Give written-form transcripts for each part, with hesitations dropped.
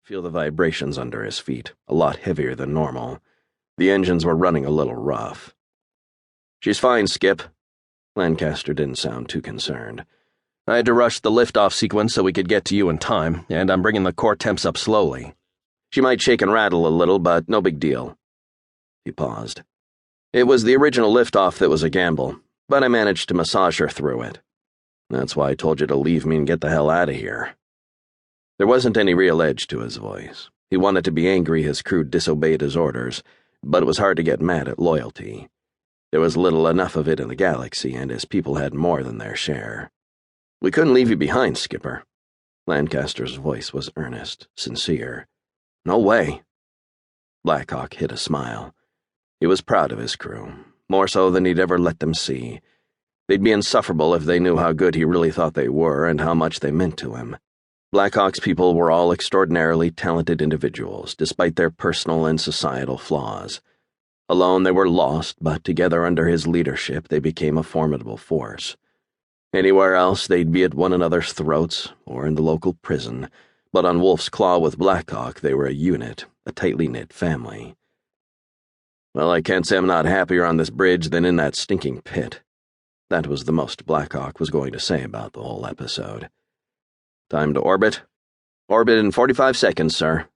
feel the vibrations under his feet, a lot heavier than normal. The engines were running a little rough. "She's fine, Skip." Lancaster didn't sound too concerned. "I had to rush the liftoff sequence so we could get to you in time, and I'm bringing the core temps up slowly. She might shake and rattle a little, but no big deal." He paused. "It was the original liftoff that was a gamble, but I managed to massage her through it. That's why I told you to leave me and get the hell out of here." There wasn't any real edge to his voice. He wanted to be angry his crew disobeyed his orders, but it was hard to get mad at loyalty. There was little enough of it in the galaxy, and his people had more than their share. "We couldn't leave you behind, Skipper." Lancaster's voice was earnest, sincere. "No way." Blackhawk hid a smile. He was proud of his crew, more so than he'd ever let them see. They'd be insufferable if they knew how good he really thought they were and how much they meant to him. Blackhawk's people were all extraordinarily talented individuals, despite their personal and societal flaws. Alone they were lost, but together under his leadership they became a formidable force. Anywhere else they'd be at one another's throats, or in the local prison, but on Wolf's Claw with Blackhawk they were a unit, a tightly knit family. "Well, I can't say I'm not happier on this bridge than in that stinking pit." That was the most Blackhawk was going to say about the whole episode. "Time to orbit?" "Orbit in 45 seconds, sir."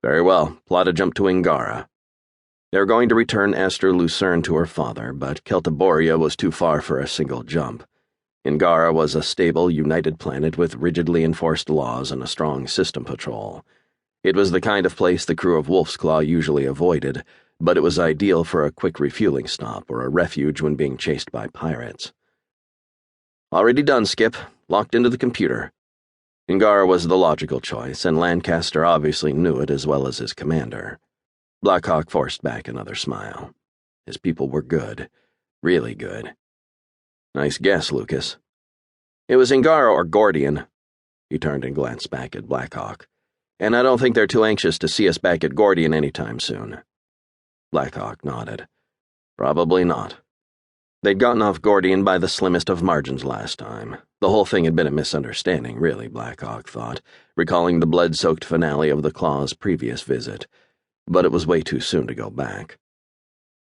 "Very well. Plot a jump to Ingara." They were going to return Aster Lucerne to her father, but Celtiboria was too far for a single jump. Ingara was a stable, united planet with rigidly enforced laws and a strong system patrol. It was the kind of place the crew of Wolf's Claw usually avoided, but it was ideal for a quick refueling stop or a refuge when being chased by pirates. "Already done, Skip. Locked into the computer." Ingara was the logical choice, and Lancaster obviously knew it as well as his commander. Blackhawk forced back another smile. His people were good. Really good. "Nice guess, Lucas." "It was Ingara or Gordian." He turned and glanced back at Blackhawk. "And I don't think they're too anxious to see us back at Gordian anytime soon." Blackhawk nodded. "Probably not." They'd gotten off Gordian by the slimmest of margins last time. The whole thing had been a misunderstanding, really, Blackhawk thought, recalling the blood-soaked finale of the Claw's previous visit. But it was way too soon to go back.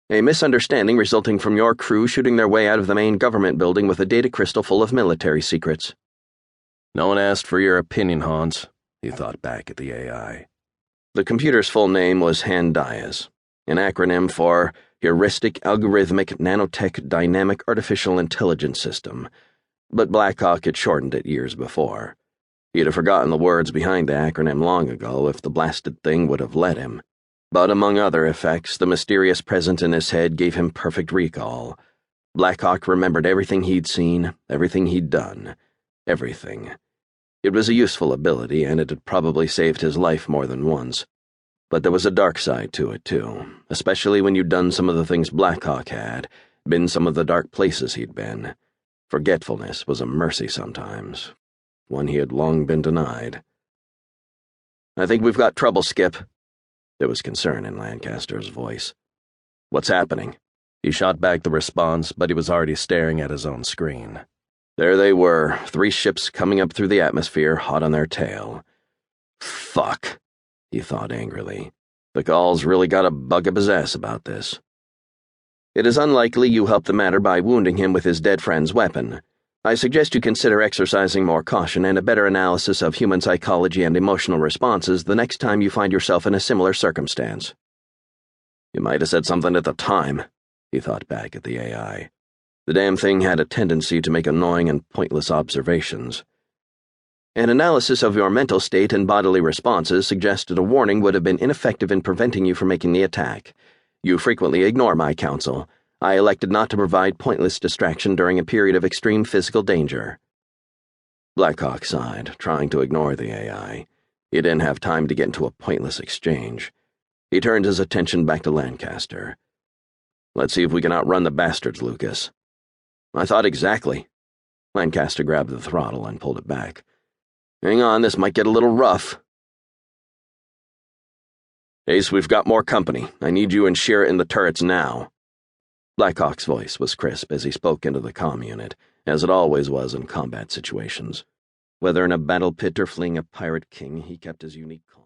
"A misunderstanding resulting from your crew shooting their way out of the main government building with a data crystal full of military secrets." "No one asked for your opinion, Hans," he thought back at the AI. The computer's full name was Handias, an acronym for Heuristic Algorithmic Nanotech Dynamic Artificial Intelligence System, but Blackhawk had shortened it years before. He'd have forgotten the words behind the acronym long ago if the blasted thing would have let him. But among other effects, the mysterious presence in his head gave him perfect recall. Blackhawk remembered everything he'd seen, everything he'd done, everything. It was a useful ability, and it had probably saved his life more than once. But there was a dark side to it, too, especially when you'd done some of the things Blackhawk had, been some of the dark places he'd been. Forgetfulness was a mercy sometimes, one he had long been denied. "I think we've got trouble, Skip." There was concern in Lancaster's voice. "What's happening?" He shot back the response, but he was already staring at his own screen. There they were, 3 ships coming up through the atmosphere, hot on their tail. "Fuck," he thought angrily. "The Gall's really got a bug up his ass about this." "It is unlikely you helped the matter by wounding him with his dead friend's weapon. I suggest you consider exercising more caution and a better analysis of human psychology and emotional responses the next time you find yourself in a similar circumstance." "You might have said something at the time," he thought back at the AI. The damn thing had a tendency to make annoying and pointless observations. "An analysis of your mental state and bodily responses suggested a warning would have been ineffective in preventing you from making the attack. You frequently ignore my counsel. I elected not to provide pointless distraction during a period of extreme physical danger." Blackhawk sighed, trying to ignore the AI. He didn't have time to get into a pointless exchange. He turned his attention back to Lancaster. "Let's see if we can outrun the bastards, Lucas." "I thought exactly." Lancaster grabbed the throttle and pulled it back. "Hang on, this might get a little rough." "Ace, we've got more company. I need you and Shira in the turrets now." Blackhawk's voice was crisp as he spoke into the comm unit, as it always was in combat situations. Whether in a battle pit or fleeing a pirate king, he kept his unique calm.